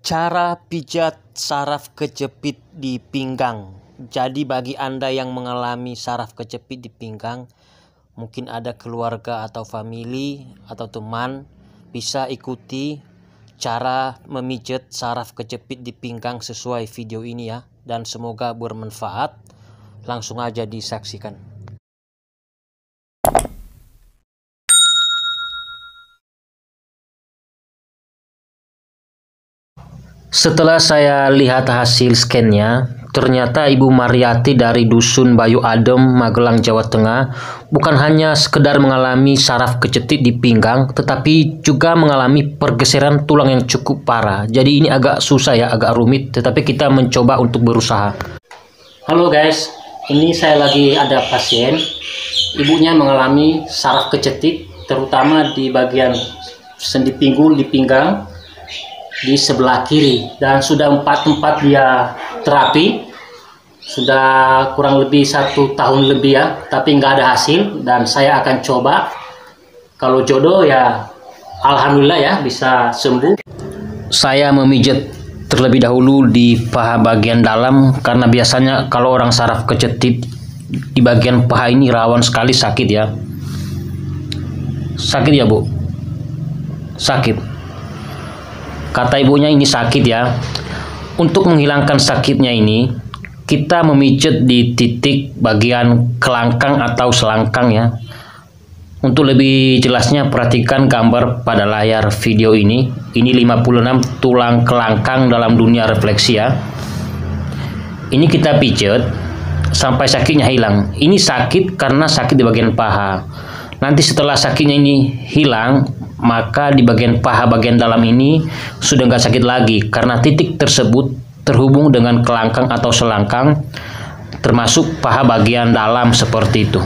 Cara pijat saraf kejepit di pinggang. Jadi bagi Anda yang mengalami saraf kejepit di pinggang, mungkin ada keluarga atau famili atau teman, bisa ikuti cara memijat saraf kejepit di pinggang sesuai video ini ya. Dan semoga bermanfaat. Langsung aja disaksikan. Setelah saya lihat hasil scan-nya, ternyata Ibu Mariati dari Dusun Bayu Adem, Magelang, Jawa Tengah bukan hanya sekedar mengalami saraf kejepit di pinggang, tetapi juga mengalami pergeseran tulang yang cukup parah. Jadi ini agak susah ya, agak rumit, tetapi kita mencoba untuk berusaha. Halo guys, ini saya lagi ada pasien. Ibunya mengalami saraf kejepit, terutama di bagian sendi pinggul di pinggang, di sebelah kiri, dan sudah 4 tempat dia terapi, sudah kurang lebih 1 tahun lebih ya, tapi nggak ada hasil. Dan saya akan coba, kalau jodoh ya alhamdulillah ya bisa sembuh. Saya memijat terlebih dahulu di paha bagian dalam, karena biasanya kalau orang saraf kejepit di bagian paha ini rawan sekali sakit ya. Sakit ya Bu? Sakit. Kata ibunya ini sakit ya. Untuk menghilangkan sakitnya ini, kita memijat di titik bagian kelangkang atau selangkang ya. Untuk lebih jelasnya perhatikan gambar pada layar video ini. Ini 56 tulang kelangkang dalam dunia refleksi ya. Ini kita pijat sampai sakitnya hilang. Ini sakit karena sakit di bagian paha. Nanti setelah sakitnya ini hilang, maka di bagian paha bagian dalam ini sudah nggak sakit lagi, karena titik tersebut terhubung dengan kelangkang atau selangkang, termasuk paha bagian dalam seperti itu.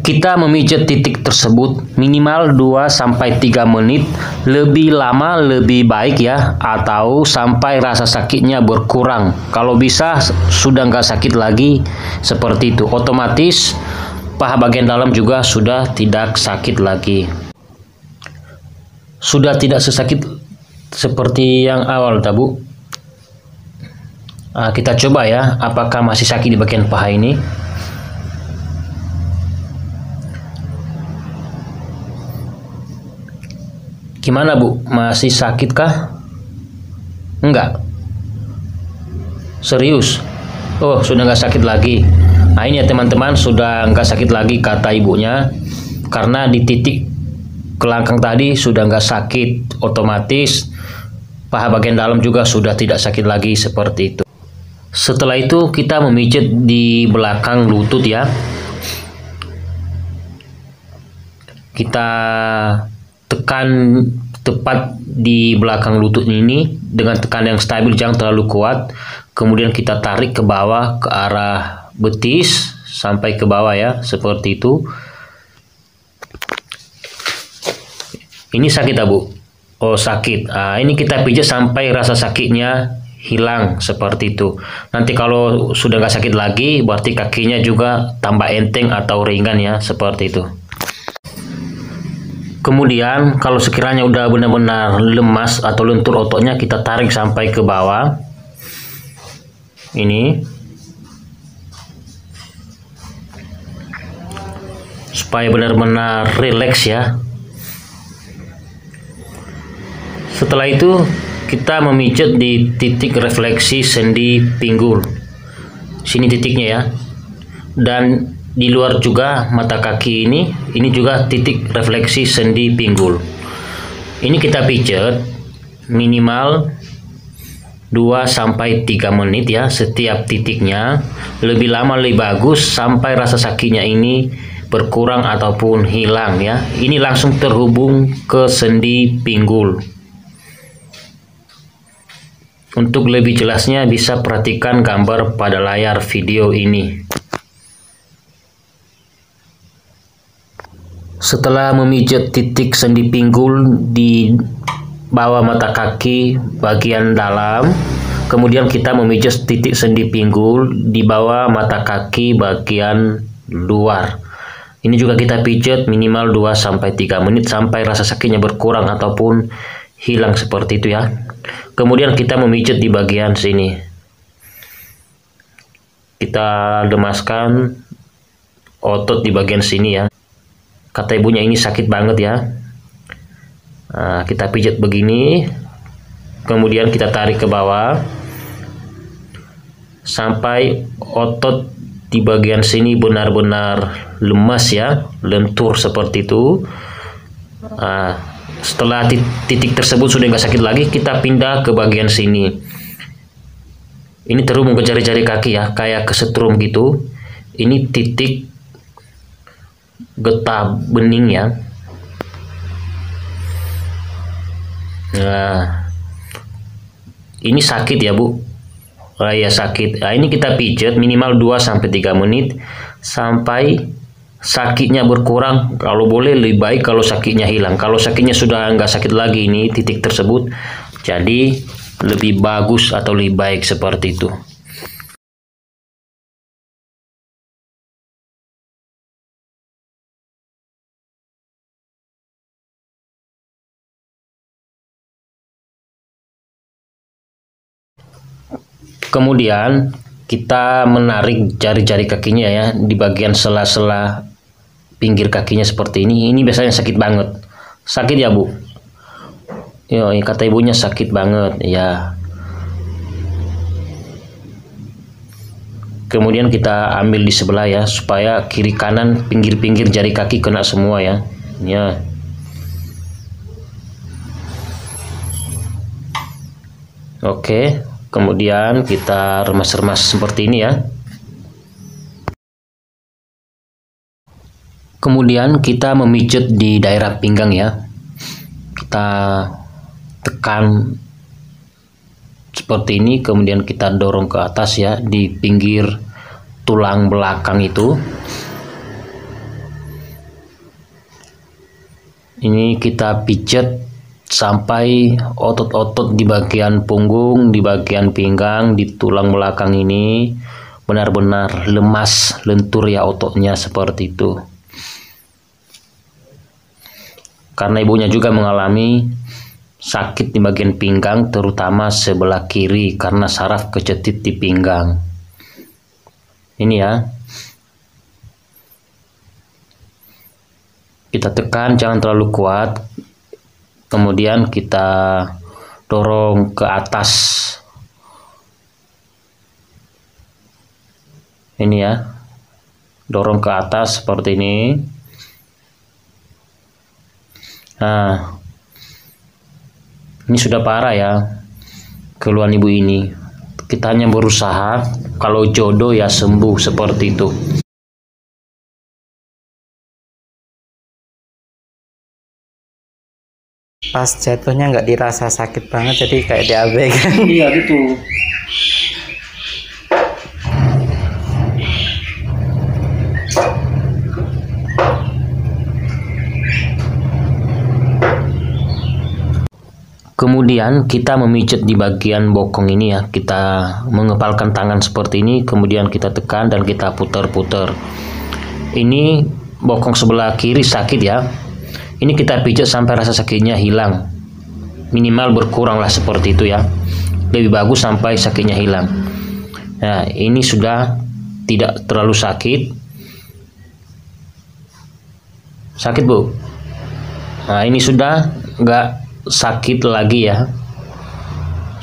Kita memijat titik tersebut minimal 2-3 menit, lebih lama lebih baik ya, atau sampai rasa sakitnya berkurang. Kalau bisa sudah nggak sakit lagi seperti itu, otomatis paha bagian dalam juga sudah tidak sakit lagi. Sudah tidak sesakit seperti yang awal, Bu. Kita coba ya, apakah masih sakit di bagian paha ini. Gimana Bu, masih sakit kah? Enggak? Serius? Oh, sudah nggak sakit lagi. Nah ini ya teman-teman, sudah nggak sakit lagi kata ibunya, karena di titik kelangkang tadi sudah nggak sakit, otomatis paha bagian dalam juga sudah tidak sakit lagi seperti itu. Setelah itu kita memijat di belakang lutut ya. Kita tekan tepat di belakang lutut ini dengan tekanan yang stabil, jangan terlalu kuat. Kemudian kita tarik ke bawah ke arah betis sampai ke bawah ya, seperti itu. Ini sakit Bu? Oh sakit. Ini kita pijat sampai rasa sakitnya hilang seperti itu. Nanti kalau sudah nggak sakit lagi, berarti kakinya juga tambah enteng atau ringan ya, seperti itu. Kemudian kalau sekiranya udah benar-benar lemas atau lentur ototnya, kita tarik sampai ke bawah. Ini supaya benar-benar rileks ya. Setelah itu kita memijat di titik refleksi sendi pinggul. Sini titiknya ya. Dan di luar juga mata kaki ini juga titik refleksi sendi pinggul. Ini kita pijat minimal 2-3 menit ya setiap titiknya. Lebih lama lebih bagus, sampai rasa sakitnya ini berkurang ataupun hilang ya. Ini langsung terhubung ke sendi pinggul. Untuk lebih jelasnya bisa perhatikan gambar pada layar video ini. Setelah memijat titik sendi pinggul di bawah mata kaki bagian dalam, kemudian kita memijat titik sendi pinggul di bawah mata kaki bagian luar. Ini juga kita pijat minimal 2-3 menit sampai rasa sakitnya berkurang ataupun hilang seperti itu ya. Kemudian kita memijat di bagian sini. Kita lemaskan otot di bagian sini ya. Kata ibunya ini sakit banget ya. Nah, kita pijat begini. Kemudian kita tarik ke bawah sampai otot di bagian sini benar-benar lemas ya, lentur seperti itu. Nah, setelah titik tersebut sudah nggak sakit lagi, kita pindah ke bagian sini. Ini terhubung ke jari-jari kaki ya, kayak kesetrum gitu. Ini titik getah bening ya. Nah, ini sakit ya Bu. Ya sakit. Nah, ini kita pijat minimal 2-3 menit sampai sakitnya berkurang. Kalau boleh lebih baik kalau sakitnya hilang. Kalau sakitnya sudah nggak sakit lagi ini titik tersebut, jadi lebih bagus atau lebih baik seperti itu. Kemudian kita menarik jari-jari kakinya ya di bagian sela-sela pinggir kakinya seperti ini. Ini biasanya sakit banget. Sakit ya Bu? Yo, kata ibunya sakit banget ya. Kemudian kita ambil di sebelah ya, supaya kiri kanan pinggir-pinggir jari kaki kena semua ya. Ya. Oke, kemudian kita remas-remas seperti ini ya. Kemudian kita memijat di daerah pinggang ya. Kita tekan seperti ini, kemudian kita dorong ke atas ya di pinggir tulang belakang itu. Ini kita pijat sampai otot-otot di bagian punggung, di bagian pinggang, di tulang belakang ini benar-benar lemas, lentur ya ototnya seperti itu. Karena ibunya juga mengalami sakit di bagian pinggang, terutama sebelah kiri karena saraf kecetit di pinggang. Ini ya. Kita tekan, jangan terlalu kuat. Kemudian kita dorong ke atas. Ini ya. Dorong ke atas seperti ini. Nah, ini sudah parah ya keluhan ibu ini. Kita hanya berusaha, kalau jodoh ya sembuh seperti itu. Pas jatuhnya nggak dirasa sakit banget, jadi kayak diabaikan. Iya gitu. Kemudian kita memijat di bagian bokong ini ya. Kita mengepalkan tangan seperti ini, kemudian kita tekan dan kita putar-putar. Ini bokong sebelah kiri sakit ya. Ini kita pijat sampai rasa sakitnya hilang. Minimal berkurang lah seperti itu ya. Lebih bagus sampai sakitnya hilang. Nah, ini sudah tidak terlalu sakit. Sakit Bu? Nah, ini sudah nggak sakit lagi ya.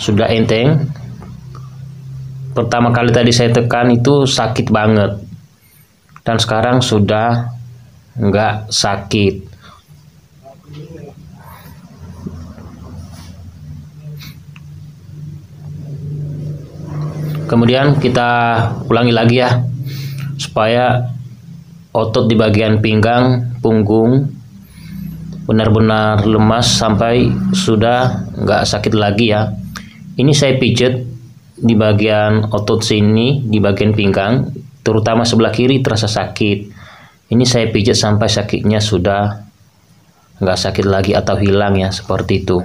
Sudah enteng. Pertama kali tadi saya tekan itu sakit banget. Dan sekarang sudah nggak sakit. Kemudian kita ulangi lagi ya, supaya otot di bagian pinggang, punggung benar-benar lemas sampai sudah nggak sakit lagi ya. Ini saya pijat di bagian otot sini, di bagian pinggang, terutama sebelah kiri terasa sakit. Ini saya pijat sampai sakitnya sudah nggak sakit lagi atau hilang ya, seperti itu.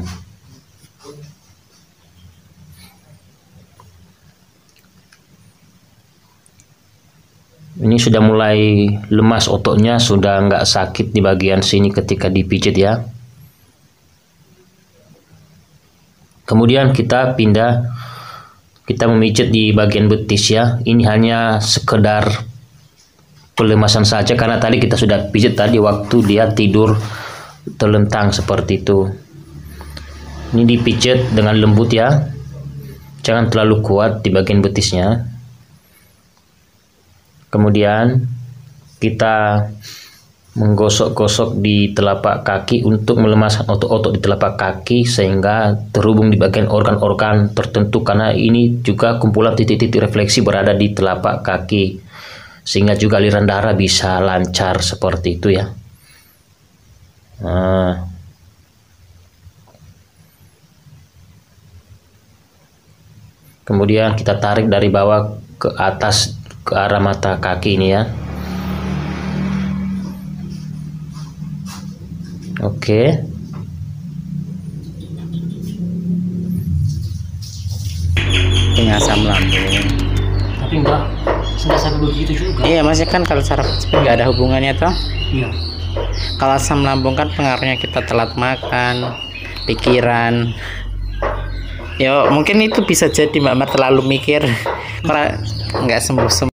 Ini sudah mulai lemas ototnya, sudah nggak sakit di bagian sini ketika dipijit ya. Kemudian kita memijit di bagian betis ya. Ini hanya sekedar pelemasan saja karena tadi kita sudah pijit tadi waktu dia tidur terlentang seperti itu. Ini dipijit dengan lembut ya. Jangan terlalu kuat di bagian betisnya. Kemudian kita menggosok-gosok di telapak kaki untuk melemaskan otot-otot di telapak kaki sehingga terhubung di bagian organ-organ tertentu, karena ini juga kumpulan titik-titik refleksi berada di telapak kaki sehingga juga aliran darah bisa lancar seperti itu ya. Kemudian kita tarik dari bawah ke atas ke arah mata kaki ini ya. Oke. Ini asam lambung. Tapi enggak sampai begitu juga. Iya, masih kan kalau saraf nggak ada hubungannya toh. Iya. Kalau asam lambung kan pengaruhnya kita telat makan, pikiran. Ya mungkin itu bisa jadi Mbak terlalu mikir, karena nggak sembuh.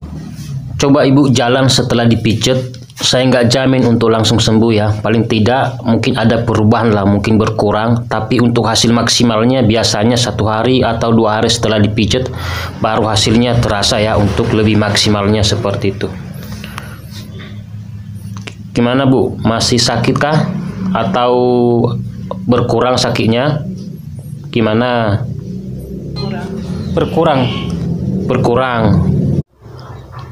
Coba ibu jalan setelah dipijet, saya nggak jamin untuk langsung sembuh ya. Paling tidak mungkin ada perubahan lah, mungkin berkurang. Tapi untuk hasil maksimalnya biasanya 1 hari atau 2 hari setelah dipijet baru hasilnya terasa ya, untuk lebih maksimalnya seperti itu. Gimana Bu? Masih sakitkah? Atau berkurang sakitnya? Gimana? Berkurang.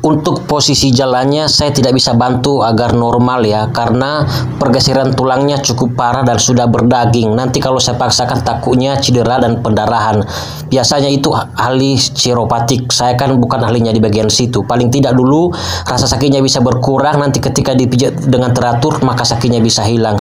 Untuk posisi jalannya saya tidak bisa bantu agar normal ya, karena pergeseran tulangnya cukup parah dan sudah berdaging. Nanti kalau saya paksakan takutnya cedera dan pendarahan. Biasanya itu ahli chiropratik, saya kan bukan ahlinya di bagian situ. Paling tidak dulu rasa sakitnya bisa berkurang, nanti ketika dipijat dengan teratur maka sakitnya bisa hilang.